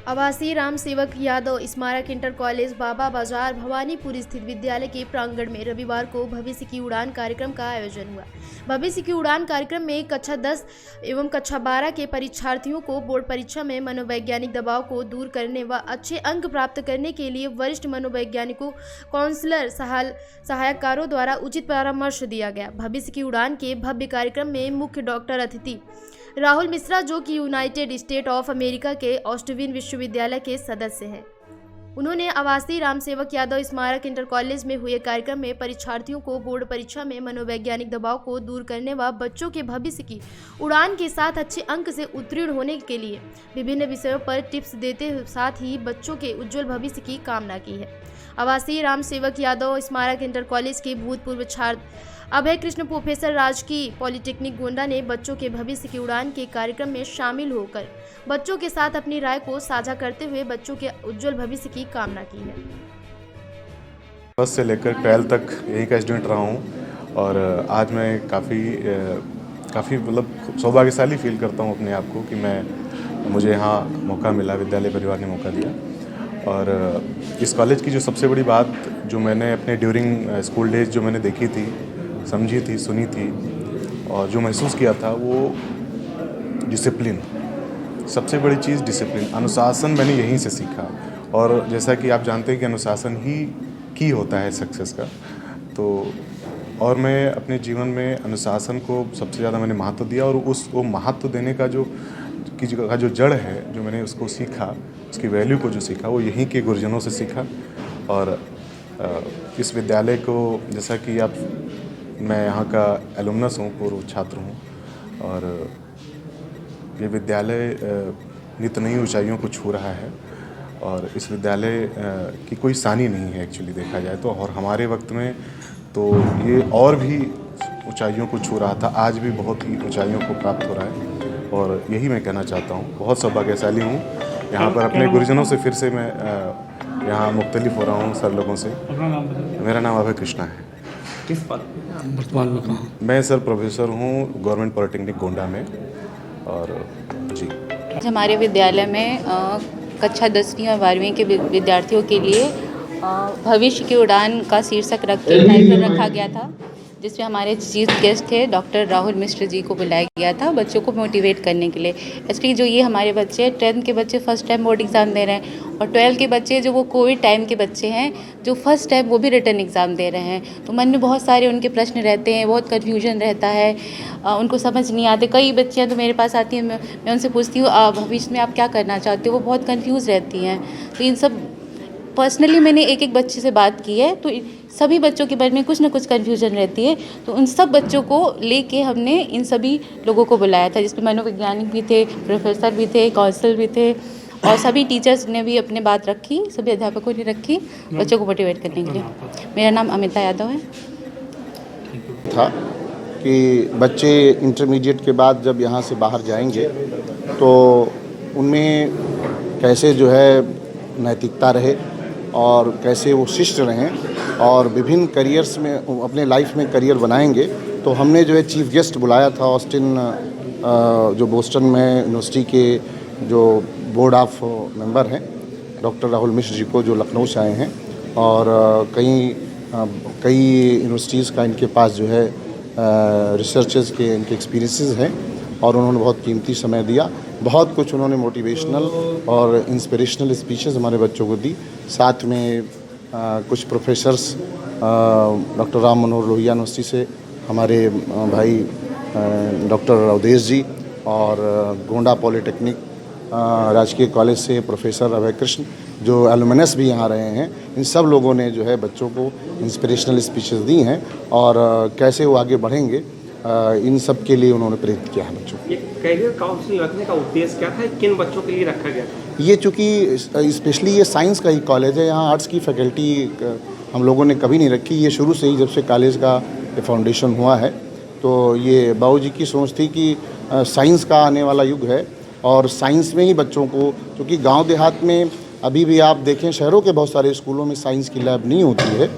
आवासीय राम सेवक यादव स्मारक इंटर कॉलेज बाबा बाजार भवानीपुर स्थित विद्यालय के प्रांगण में रविवार को भविष्य की उड़ान कार्यक्रम का आयोजन हुआ। भविष्य की उड़ान कार्यक्रम में कक्षा 10 एवं कक्षा 12 के परीक्षार्थियों को बोर्ड परीक्षा में मनोवैज्ञानिक दबाव को दूर करने व अच्छे अंक प्राप्त करने के लिए वरिष्ठ मनोवैज्ञानिकों, काउंसलर, सहायकारों द्वारा उचित परामर्श दिया गया। भविष्य की उड़ान के भव्य कार्यक्रम में मुख्य डॉक्टर अतिथि राहुल मिश्रा, जो कि यूनाइटेड स्टेट ऑफ अमेरिका के ऑस्टिन विश्वविद्यालय के सदस्य हैं, उन्होंने आवासीय राम सेवक यादव स्मारक इंटर कॉलेज में हुए कार्यक्रम में परीक्षार्थियों को बोर्ड परीक्षा में मनोवैज्ञानिक दबाव को दूर करने व बच्चों के भविष्य की उड़ान के साथ अच्छे अंक से उत्तीर्ण होने के लिए विभिन्न विषयों पर टिप्स देते साथ ही बच्चों के उज्जवल भविष्य की कामना की है। आवासीय राम सेवक यादव स्मारक इंटर कॉलेज के भूतपूर्व छात्र अभय कृष्ण प्रोफेसर राजकीय पॉलिटेक्निक गोंडा ने बच्चों के भविष्य की उड़ान के कार्यक्रम में शामिल होकर बच्चों के साथ अपनी राय को साझा करते हुए बच्चों के उज्जवल भविष्य की कामना की है। फर्स्ट से लेकर 12 तक यही का स्टूडेंट रहा हूँ और आज मैं काफ़ी मतलब सौभाग्यशाली फील करता हूँ अपने आप को कि मुझे यहाँ मौका मिला, विद्यालय परिवार ने मौका दिया। और इस कॉलेज की जो सबसे बड़ी बात जो मैंने अपने ड्यूरिंग स्कूल डेज जो मैंने देखी थी, समझी थी, सुनी थी और जो महसूस किया था, वो डिसिप्लिन। सबसे बड़ी चीज़ डिसिप्लिन, अनुशासन मैंने यहीं से सीखा। और जैसा कि आप जानते हैं कि अनुशासन ही की होता है सक्सेस का, तो और मैं अपने जीवन में अनुशासन को सबसे ज़्यादा मैंने महत्व दिया और उसको महत्व देने का जो जड़ है, जो मैंने उसको सीखा, उसकी वैल्यू को जो सीखा, वो यहीं के गुरुजनों से सीखा। और इस विद्यालय को, जैसा कि मैं यहाँ का एलुमनस हूँ, पूर्व छात्र हूँ और ये विद्यालय नित नई ऊंचाइयों को छू रहा है और इस विद्यालय की कोई सानी नहीं है एक्चुअली देखा जाए तो। और हमारे वक्त में तो ये और भी ऊंचाइयों को छू रहा था, आज भी बहुत ही ऊंचाइयों को प्राप्त हो रहा है और यही मैं कहना चाहता हूँ। बहुत सौभाग्यशाली हूँ यहाँ पर अपने गुरुजनों से फिर से मैं यहाँ मुख्तलिफ हो रहा हूँ सर लोगों से। मेरा नाम अभय कृष्णा है। किस पद में? मैं सर प्रोफेसर हूँ गवर्नमेंट पॉलिटेक्निक गोंडा में। और जी, हमारे विद्यालय में कक्षा 10वीं और 12वीं के विद्यार्थियों के लिए भविष्य की उड़ान का शीर्षक रख के कार्यक्रम रखा गया था, जिसमें हमारे चीफ गेस्ट थे डॉक्टर राहुल मिश्र जी को बुलाया गया था बच्चों को मोटिवेट करने के लिए। एक्चुअली जो ये हमारे बच्चे 10th के बच्चे फर्स्ट टाइम बोर्ड एग्ज़ाम दे रहे हैं और 12th के बच्चे जो वो कोविड टाइम के बच्चे हैं जो फर्स्ट टाइम वो भी रिटर्न एग्ज़ाम दे रहे हैं, तो मन में बहुत सारे उनके प्रश्न रहते हैं, बहुत कन्फ्यूजन रहता है, उनको समझ नहीं आते। कई बच्चियाँ तो मेरे पास आती हैं, मैं उनसे पूछती हूँ भविष्य में आप क्या करना चाहते हो, वो बहुत कन्फ्यूज़ रहती हैं। तो इन सब पर्सनली मैंने एक बच्चे से बात की है, तो सभी बच्चों के बारे में कुछ ना कुछ कन्फ्यूजन रहती है, तो उन सब बच्चों को लेके हमने इन सभी लोगों को बुलाया था, जिसमें मनोवैज्ञानिक भी थे, प्रोफेसर भी थे, काउंसलर भी थे और सभी टीचर्स ने भी अपने बात रखी, सभी अध्यापकों ने रखी बच्चों को मोटिवेट करने के लिए। मेरा नाम अमिता यादव है। था कि बच्चे इंटरमीडिएट के बाद जब यहाँ से बाहर जाएंगे तो उनमें कैसे जो है नैतिकता रहे और कैसे वो शिष्ट रहें और विभिन्न करियर्स में अपने लाइफ में करियर बनाएंगे। तो हमने जो है चीफ गेस्ट बुलाया था ऑस्टिन, जो बोस्टन में यूनिवर्सिटी के जो बोर्ड ऑफ मेंबर हैं डॉक्टर राहुल मिश्र जी को, जो लखनऊ से आए हैं और कई यूनिवर्सिटीज़ का इनके पास जो है रिसर्चेस के इनके एक्सपीरियंसेस हैं और उन्होंने बहुत कीमती समय दिया। बहुत कुछ उन्होंने मोटिवेशनल और इंस्पिरेशनल स्पीचेस हमारे बच्चों को दी। साथ में कुछ professors doctor Ram Manohar Lohia university से हमारे भाई डॉक्टर अवधेश जी और गोंडा पॉलिटेक्निक राजकीय कॉलेज से प्रोफेसर अभय कृष्ण, जो एलुमनस भी यहाँ रहे हैं, इन सब लोगों ने जो है बच्चों को इंस्पिरेशनल स्पीचेस दी हैं और कैसे वो आगे बढ़ेंगे इन सब के लिए उन्होंने प्रेरित किया है बच्चों को। ये करियर काउंसलिंग रखने का उद्देश्य क्या था, किन बच्चों के लिए रखा गया था? ये चूँकि स्पेशली ये साइंस का ही कॉलेज है, यहाँ आर्ट्स की फैकल्टी हम लोगों ने कभी नहीं रखी। ये शुरू से ही जब से कॉलेज का फाउंडेशन हुआ है तो ये बाबूजी की सोच थी कि साइंस का आने वाला युग है और साइंस में ही बच्चों को, क्योंकि गांव देहात में अभी भी आप देखें शहरों के बहुत सारे स्कूलों में साइंस की लैब नहीं होती है,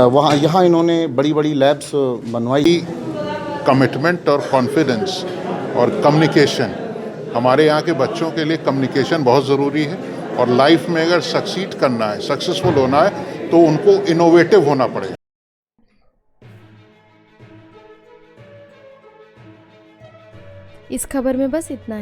वहाँ यहाँ इन्होंने बड़ी बड़ी लैब्स बनवाई। कमिटमेंट और कॉन्फिडेंस और कम्युनिकेशन हमारे यहाँ के बच्चों के लिए कम्युनिकेशन बहुत ज़रूरी है और लाइफ में अगर सक्सीड करना है, सक्सेसफुल होना है, तो उनको इनोवेटिव होना पड़ेगा। इस खबर में बस इतना है।